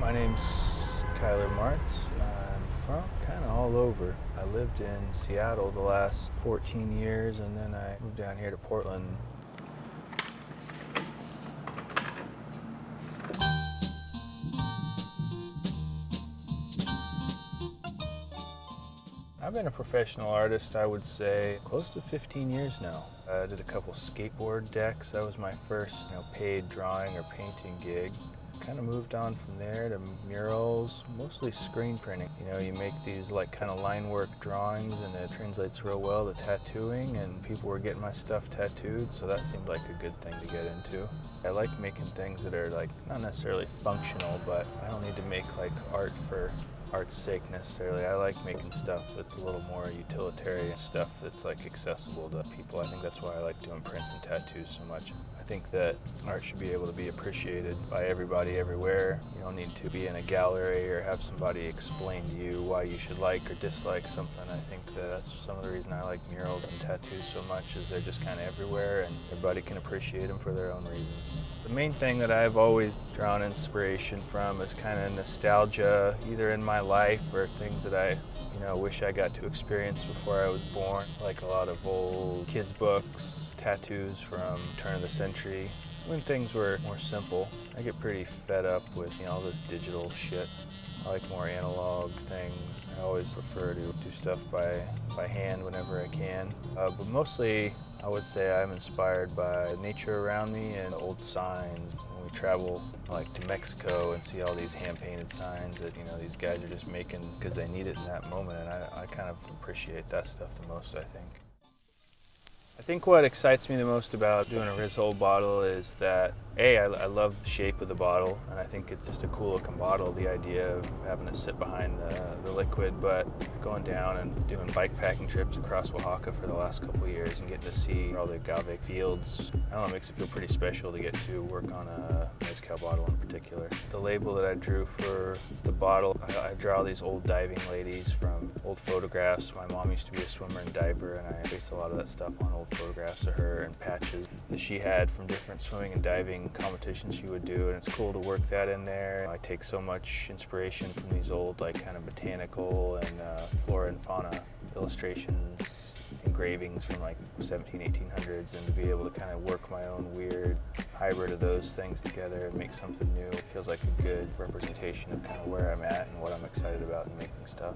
My name's Martz. I'm from kind of all over. I lived in Seattle the last 14 years, and then I moved down here to Portland. I've been a professional artist, I would say, close to 15 years now. I did a couple skateboard decks. That was my first, paid drawing or painting gig. Kind of moved on from there to murals, mostly screen printing. You make these kind of line work drawings, and it translates real well to tattooing, and people were getting my stuff tattooed, so that seemed like a good thing to get into. I like making things that are not necessarily functional, but I don't need to make art for art's sake necessarily. I like making stuff that's a little more utilitarian, stuff that's accessible to people. I think that's why I like doing prints and tattoos so much. I think that art should be able to be appreciated by everybody everywhere. You don't need to be in a gallery or have somebody explain to you why you should like or dislike something. I think that's some of the reason I like murals and tattoos so much, is they're just kind of everywhere and everybody can appreciate them for their own reasons. The main thing that I've always drawn inspiration from is kind of nostalgia, either in my life or things that I wish I got to experience before I was born, like a lot of old kids' books, tattoos from turn of the century, when things were more simple. I get pretty fed up with all this digital shit. I like more analog things. I always prefer to do stuff by hand whenever I can. But mostly, I would say I'm inspired by nature around me and old signs. When we travel to Mexico and see all these hand-painted signs that these guys are just making because they need it in that moment, and I kind of appreciate that stuff the most, I think. I think what excites me the most about doing a Resol bottle is that, I love the shape of the bottle, and I think it's just a cool looking bottle, the idea of having it sit behind the liquid, but going down and doing bike packing trips across Oaxaca for the last couple of years and getting to see all the agave fields, I don't know, it makes it feel pretty special to get to work on a mezcal bottle in particular. The label that I drew for the bottle, I draw these old diving ladies from old photographs. My mom used to be a swimmer and diver, and I based a lot of that stuff on old photographs of her and patches that she had from different swimming and diving competitions she would do, and it's cool to work that in there. I take so much inspiration from these old kind of botanical and flora and fauna illustrations, engravings from 17, 1800s, and to be able to kind of work my own weird hybrid of those things together and make something new, it feels like a good representation of kind of where I'm at and what I'm excited about in making stuff.